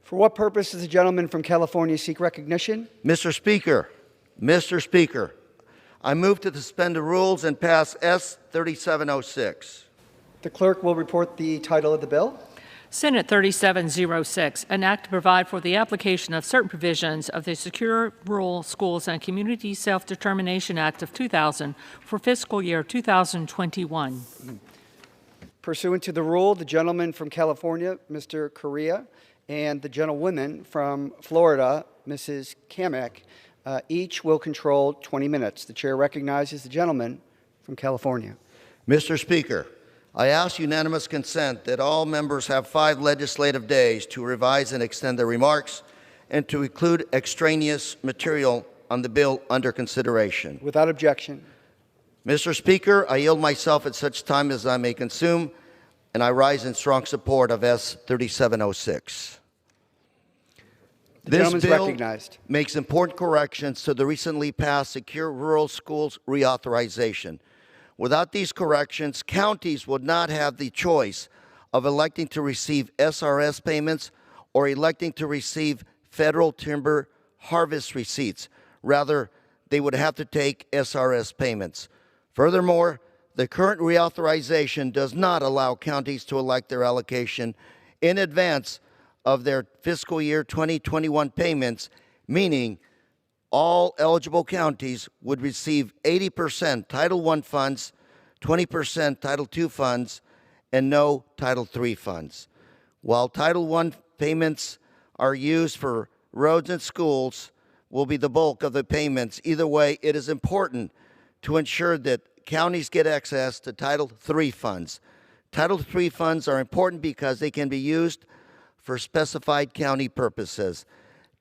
For what purpose does the gentleman from California seek recognition? Mr. Speaker, I move to suspend the rules and pass S. 3706. The clerk will report the title of the bill. Senate 3706, an act to provide for the application of certain provisions of the Secure Rural Schools and Community Self-Determination Act of 2000 for fiscal year 2021. Pursuant to the rule, the gentleman from California, Mr. Correa, and the gentlewoman from Florida, Mrs. Kamek, each will control 20 minutes. The chair recognizes the gentleman from California. Mr. Speaker, I ask unanimous consent that all members have 5 legislative days to revise and extend their remarks and to include extraneous material on the bill under consideration. Without objection. Mr. Speaker, I yield myself at such time as I may consume, and I rise in strong support of S. 3706. This bill recognized. Makes important corrections to the recently passed Secure Rural Schools reauthorization. Without these corrections, counties would not have the choice of electing to receive SRS payments or electing to receive federal timber harvest receipts. Rather, they would have to take SRS payments. Furthermore, the current reauthorization does not allow counties to elect their allocation in advance of their fiscal year 2021 payments, meaning all eligible counties would receive 80% Title I funds, 20% Title II funds, and no Title III funds. While Title I payments are used for roads and schools, will be the bulk of the payments. Either way, it is important to ensure that counties get access to Title III funds. Title III funds are important because they can be used for specified county purposes.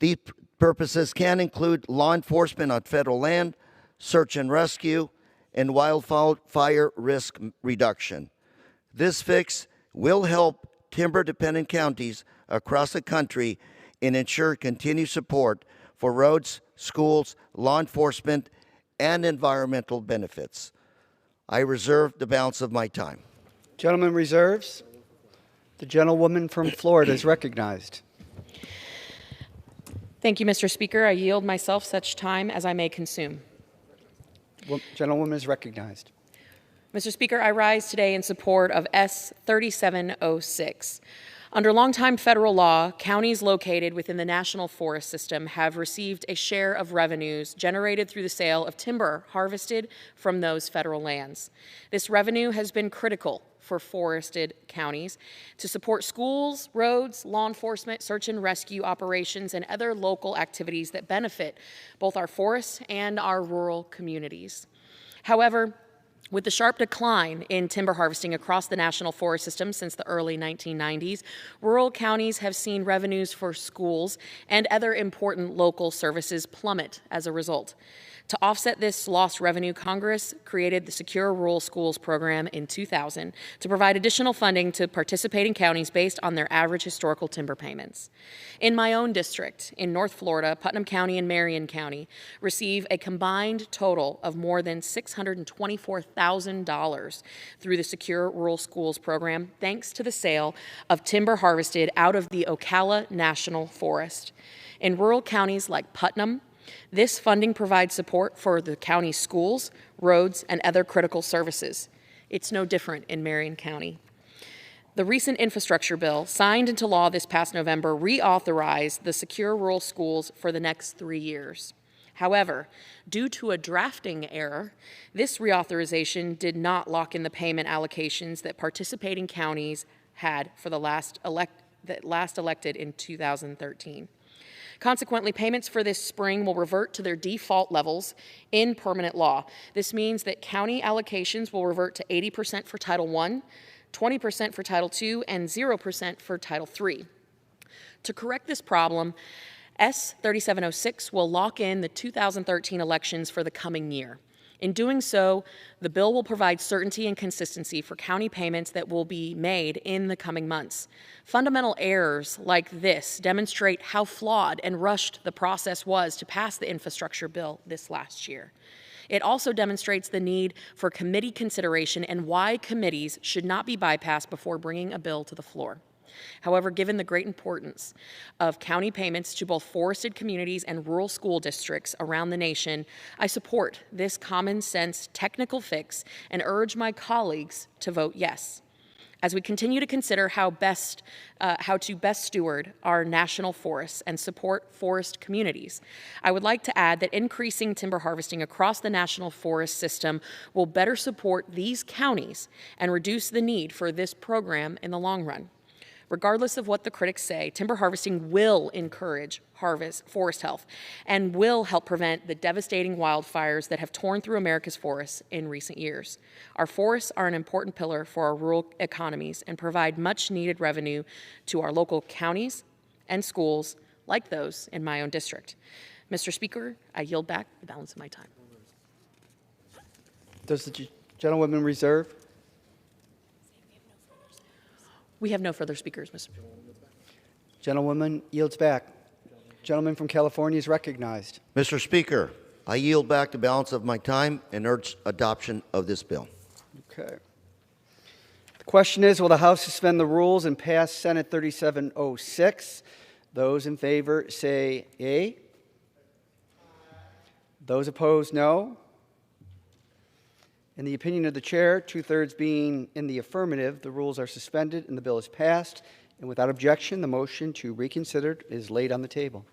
These purposes can include law enforcement on federal land, search and rescue, and wildfire risk reduction. This fix will help timber-dependent counties across the country and ensure continued support for roads, schools, law enforcement, and environmental benefits. I reserve the balance of my time. Gentleman reserves. The gentlewoman from Florida is recognized. Thank you, Mr. Speaker. I yield myself such time as I may consume. Gentlewoman is recognized. Mr. Speaker, I rise today in support of S. 3706. Under longtime federal law, counties located within the National Forest System have received a share of revenues generated through the sale of timber harvested from those federal lands. This revenue has been critical for forested counties to support schools, roads, law enforcement, search and rescue operations, and other local activities that benefit both our forests and our rural communities. However, with the sharp decline in timber harvesting across the National Forest System since the early 1990s, rural counties have seen revenues for schools and other important local services plummet as a result. To offset this lost revenue, Congress created the Secure Rural Schools program in 2000 to provide additional funding to participating counties based on their average historical timber payments. In my own district, in North Florida, Putnam County and Marion County receive a combined total of more than $624,000 through the Secure Rural Schools program, thanks to the sale of timber harvested out of the Ocala National Forest. In rural counties like Putnam, this funding provides support for the county's schools, roads, and other critical services. It's no different in Marion County. The recent infrastructure bill, signed into law this past November, reauthorized the Secure Rural Schools for the next 3 years. However, due to a drafting error, this reauthorization did not lock in the payment allocations that participating counties had for the last elected in 2013. Consequently, payments for this spring will revert to their default levels in permanent law. This means that county allocations will revert to 80% for Title I, 20% for Title II, and 0% for Title III. To correct this problem, S. 3706 will lock in the 2013 elections for the coming year. In doing so, the bill will provide certainty and consistency for county payments that will be made in the coming months. Fundamental errors like this demonstrate how flawed and rushed the process was to pass the infrastructure bill this last year. It also demonstrates the need for committee consideration and why committees should not be bypassed before bringing a bill to the floor. However, given the great importance of county payments to both forested communities and rural school districts around the nation, I support this common sense technical fix and urge my colleagues to vote yes. As we continue to consider how to best steward our national forests and support forest communities, I would like to add that increasing timber harvesting across the national forest system will better support these counties and reduce the need for this program in the long run. Regardless of what the critics say, timber harvesting will encourage forest health and will help prevent the devastating wildfires that have torn through America's forests in recent years. Our forests are an important pillar for our rural economies and provide much needed revenue to our local counties and schools like those in my own district. Mr. Speaker, I yield back the balance of my time. Does the gentlewoman reserve? We have no further speakers, Mr. Gentlewoman yields back. Gentleman from California is recognized. Mr. Speaker, I yield back the balance of my time and urge adoption of this bill. Okay. The question is, will the House suspend the rules and pass Senate 3706? Those in favor say yea. Those opposed, no. In the opinion of the chair, 2/3 being in the affirmative, the rules are suspended and the bill is passed. And without objection, the motion to reconsider is laid on the table.